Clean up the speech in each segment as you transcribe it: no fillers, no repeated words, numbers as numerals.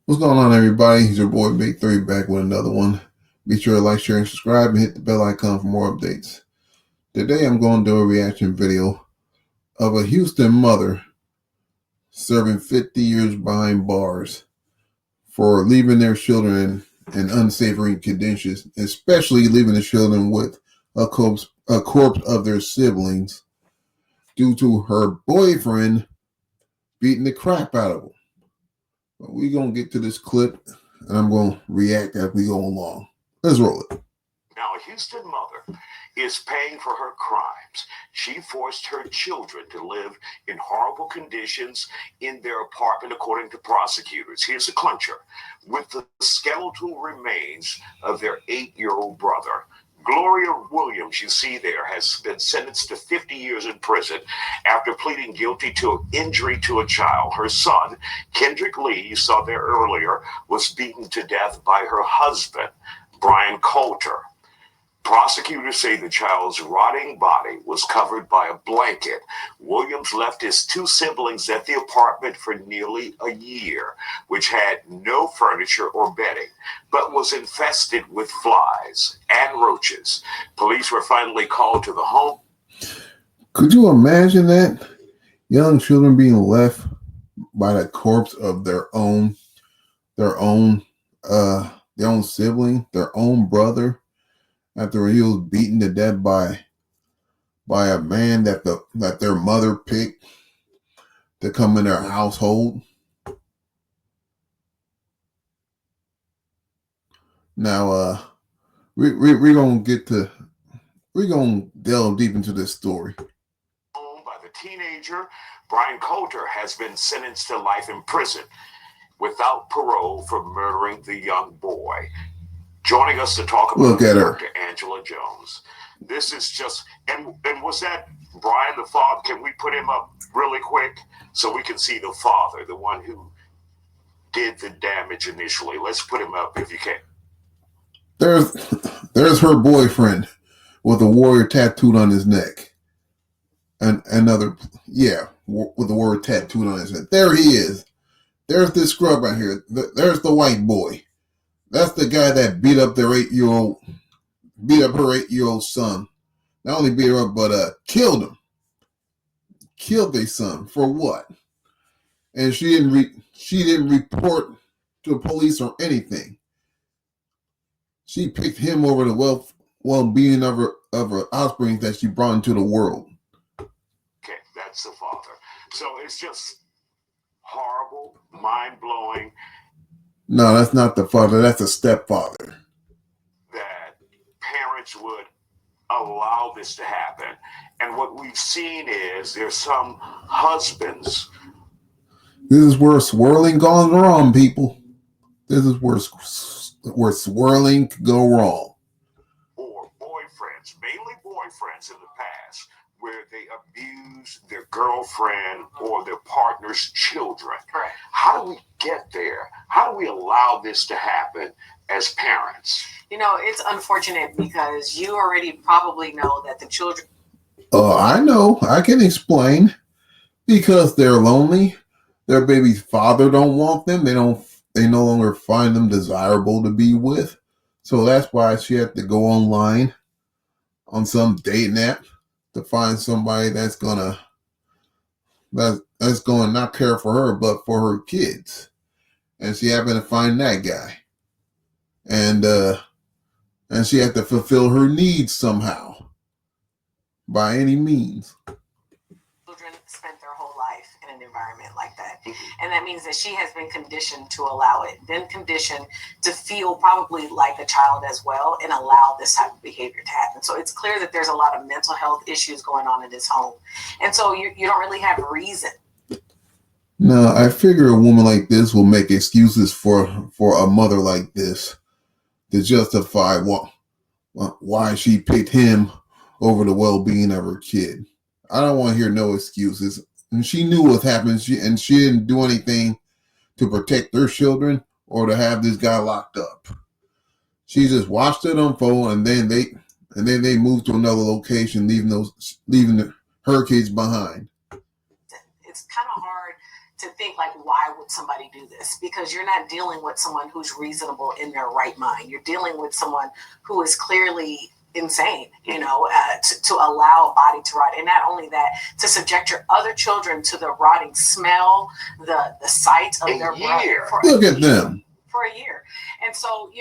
What's going on, everybody? It's your boy Big 3 back with another one. Be sure to like, share, and subscribe, and hit the bell icon for more updates. Today, I'm going to do a reaction video of a Houston mother serving 50 years behind bars for leaving their children in unsavory conditions, especially leaving the children with a corpse of their siblings due to her boyfriend beating the crap out of them. But we're going to get to this clip, and I'm going to react as we go along. Let's roll it. Now, a Houston mother is paying for her crimes. She forced her children to live in horrible conditions in their apartment, according to prosecutors. Here's a clincher. With the skeletal remains of their 8-year-old brother, Gloria Williams, you see there, has been sentenced to 50 years in prison after pleading guilty to injury to a child. Her son, Kendrick Lee, you saw there earlier, was beaten to death by her husband, Brian Coulter. Prosecutors say the child's rotting body was covered by a blanket. Williams left his 2 siblings at the apartment for nearly a year, which had no furniture or bedding, but was infested with flies and roaches. Police were finally called to the home. Could you imagine that? Young children being left by the corpse of their own sibling, their own brother, after he was beaten to death by a man that their mother picked to come in their household. Now, we're gonna delve deep into this story. By the teenager, Brian Coulter has been sentenced to life in prison without parole for murdering the young boy. Joining us to talk about Dr. Angela Jones. This is just, and was that Brian the father? Can we put him up really quick so we can see the father, the one who did the damage initially? Let's put him up if you can. There's her boyfriend with a warrior tattooed on his neck. And with the word tattooed on his neck. There he is. There's this scrub right here. There's the white boy. That's the guy that beat up her 8-year-old son. Not only beat her up, but killed him. Killed their son for what? And she didn't report to the police or anything. She picked him over the well-being of her offspring that she brought into the world. Okay, that's the father. So it's just horrible, mind-blowing. No, that's not the father. That's a stepfather. That parents would allow this to happen. And what we've seen is there's some husbands. This is where swirling goes wrong, people. This is where swirling could go wrong. Or boyfriends, mainly boyfriends in the past, where they abuse their girlfriend or their partner's children. Correct. How do we get there? How do we allow this to happen as parents? You know, it's unfortunate because you already probably know that the children... I know. I can explain. Because they're lonely. Their baby's father don't want them. They no longer find them desirable to be with. So that's why she had to go online on some dating app to find somebody that's gonna not care for her but for her kids. And she happened to find that guy. And she had to fulfill her needs somehow. By any means. Children spent their whole life in an environment like that. And that means that she has been conditioned to allow it, been conditioned to feel probably like a child as well and allow this type of behavior to happen. So it's clear that there's a lot of mental health issues going on in this home. And so you don't really have reason. No, I figure a woman like this will make excuses for a mother like this to justify why she picked him over the well-being of her kid. I don't want to hear no excuses. And she knew what happened, and she didn't do anything to protect her children or to have this guy locked up. She just watched it unfold, and then they moved to another location, leaving her kids behind. It's kind of hard to think like, why would somebody do this? Because you're not dealing with someone who's reasonable in their right mind. You're dealing with someone who is clearly insane, to allow a body to rot. And not only that, to subject your other children to the rotting smell, the sight of their blood. Look at them. For a year. And so,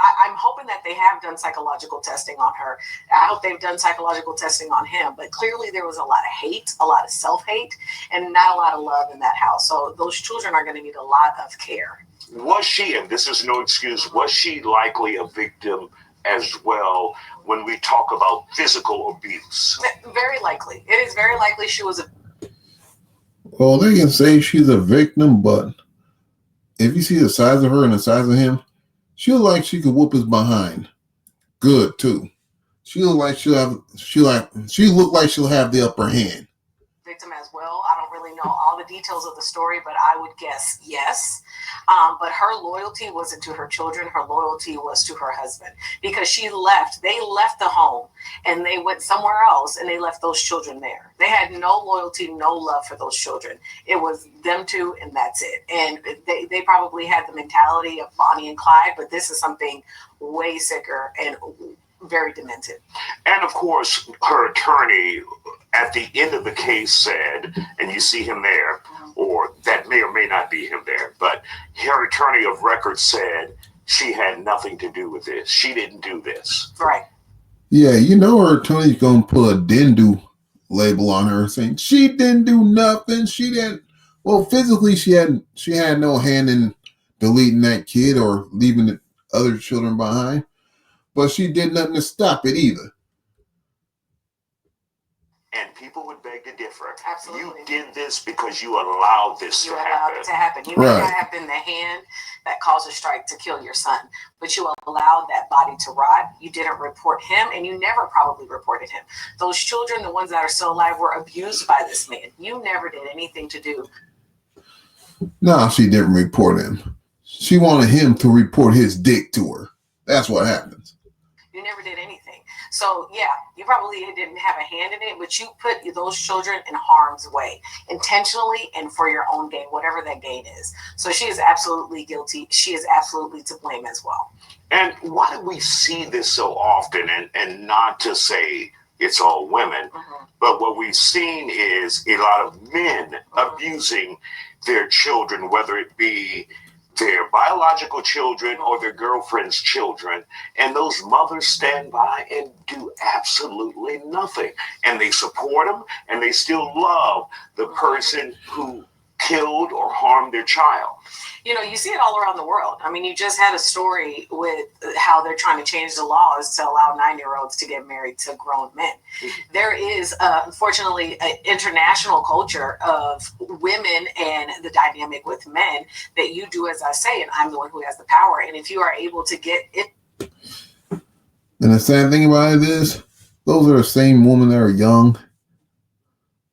I'm hoping that they have done psychological testing on her. I hope they've done psychological testing on him. But clearly there was a lot of hate, a lot of self-hate, and not a lot of love in that house. So those children are going to need a lot of care. Was she, and this is no excuse, was she likely a victim as well when we talk about physical abuse? Very likely. It is very likely she was Well, they can say she's a victim, but if you see the size of her and the size of him, she look like she could whoop his behind. Good too. She look like she'll have the upper hand. Victim as well. I don't really know all the details of the story, but I would guess yes. But her loyalty wasn't to her children. Her loyalty was to her husband, because they left the home and they went somewhere else, and they left those children there. They had no loyalty, no love for those children. It was them two, and that's it. And they probably had the mentality of Bonnie and Clyde, but this is something way sicker and very demented. And of course, her attorney at the end of the case said, and you see him there, or that may or may not be him there, but her attorney of record said she had nothing to do with this. She didn't do this. Right. Yeah, her attorney's gonna put a didn't do label on her, saying she didn't do nothing. She didn't. Well, physically, she had no hand in deleting that kid or leaving the other children behind, but she did nothing to stop it either. And people would beg to differ. Absolutely. You did this because you allowed this to happen. You allowed it to happen. You may not have been the hand that caused a strike to kill your son, but you allowed that body to rot. You didn't report him, and you never probably reported him. Those children, the ones that are still alive, were abused by this man. You never did anything to do. No, she didn't report him. She wanted him to report his dick to her. That's what happens. You never did anything. So, yeah, you probably didn't have a hand in it, but you put those children in harm's way intentionally and for your own gain, whatever that gain is. So she is absolutely guilty. She is absolutely to blame as well. And why do we see this so often? And not to say it's all women, but what we've seen is a lot of men abusing their children, whether it be their biological children or their girlfriend's children, and those mothers stand by and do absolutely nothing. And they support them, and they still love the person who killed or harmed their child. You see it all around the world. I mean, you just had a story with how they're trying to change the laws to allow 9-year-olds to get married to grown men. There is, unfortunately, an international culture of women and the dynamic with men that you do as I say, and I'm the one who has the power. And if you are able to get it. And the sad thing about it is, those are the same women that are young.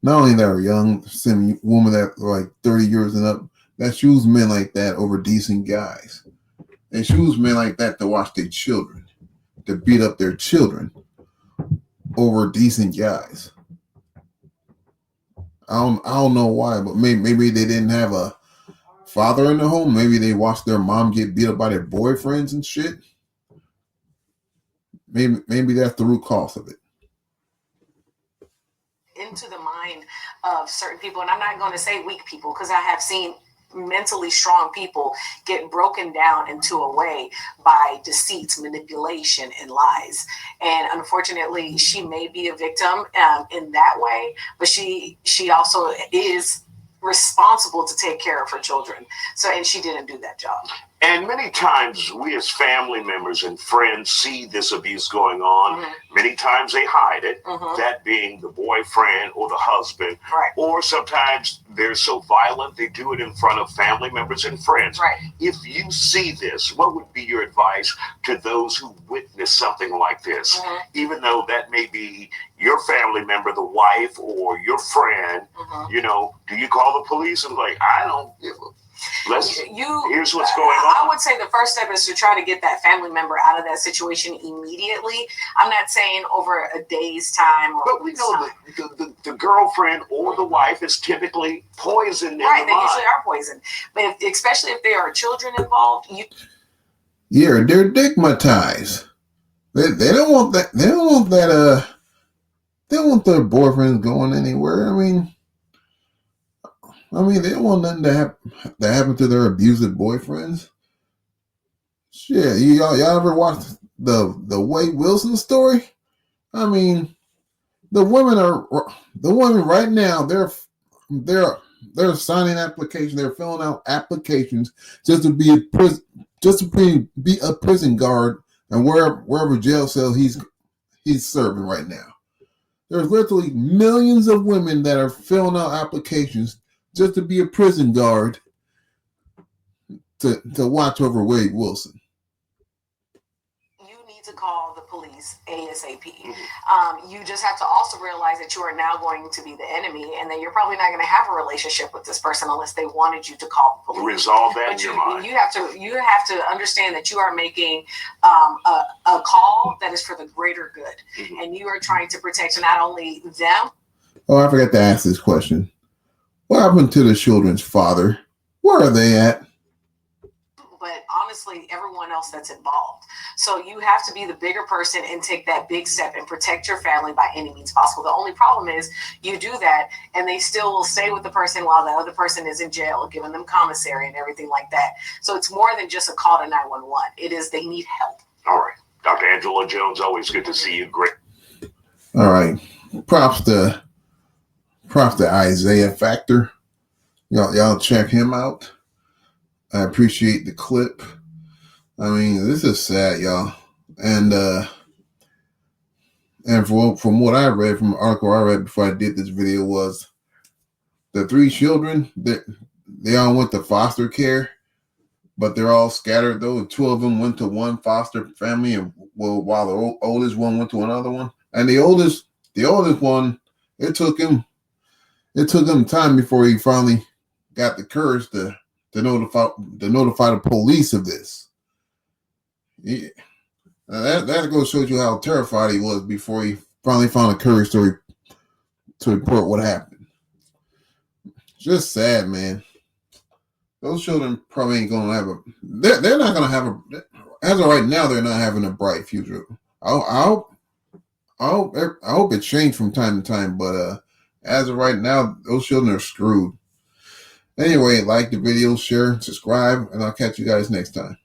Not only that are young, same women that are like 30 years and up, that choose men like that over decent guys. They choose men like that to watch their children, to beat up their children over decent guys. I don't know why, but maybe they didn't have a father in the home. Maybe they watched their mom get beat up by their boyfriends and shit. Maybe that's the root cause of it. Into the mind of certain people, and I'm not going to say weak people, because I have seen mentally strong people get broken down into a way by deceit, manipulation, and lies. And unfortunately, she may be a victim in that way, but she also is responsible to take care of her children. So, and she didn't do that job. And many times we as family members and friends see this abuse going on. Many times they hide it, that being the boyfriend or the husband. Right. Or sometimes they're so violent they do it in front of family members and friends. Right. If you see this, what would be your advice to those who witness something like this? Even though that may be your family member, the wife, or your friend, do you call the police and like, I don't give a Here's what's going on. I would say the first step is to try to get that family member out of that situation immediately. I'm not saying over a day's time. But we know that the girlfriend or the wife is typically poisoned. Right, they usually are poisoned. But especially if there are children involved, yeah, they're stigmatized. They don't want that. They don't want that. They don't want their boyfriends going anywhere. I mean, they don't want nothing to happen to their abusive boyfriends. Shit, y'all ever watched the Wade Wilson story? I mean, the women right now. They're signing applications. They're filling out applications just to be a prison guard and wherever jail cell he's serving right now. There's literally millions of women that are filling out applications just to be a prison guard to watch over Wade Wilson. You need to call the police ASAP. You just have to also realize that you are now going to be the enemy and that you're probably not going to have a relationship with this person unless they wanted you to call the police. Resolve that in your mind. You have to understand that you are making a call that is for the greater good. And you are trying to protect not only them. Oh, I forgot to ask this question. What happened to the children's father? Where are they at? But honestly, everyone else that's involved. So you have to be the bigger person and take that big step and protect your family by any means possible. The only problem is you do that and they still will stay with the person while the other person is in jail, giving them commissary and everything like that. So it's more than just a call to 911. It is they need help. All right. Dr. Angela Jones, always good to see you. Great. All right. Props to Isaiah Factor. Y'all check him out. I appreciate the clip. I mean, this is sad, y'all. And from what I read, from the article I read before I did this video, was the 3 children that they all went to foster care, but they're all scattered though. 2 of them went to one foster family, and while the oldest one went to another one. And the oldest one, it took him time before he finally got the courage to notify the police of this. That goes to show you how terrified he was before he finally found the courage to report what happened. Just sad, man. Those children probably ain't gonna have they're not gonna have as of right now, they're not having a bright future. I hope it changed from time to time, but as of right now, those children are screwed. Anyway, like the video, share, subscribe, and I'll catch you guys next time.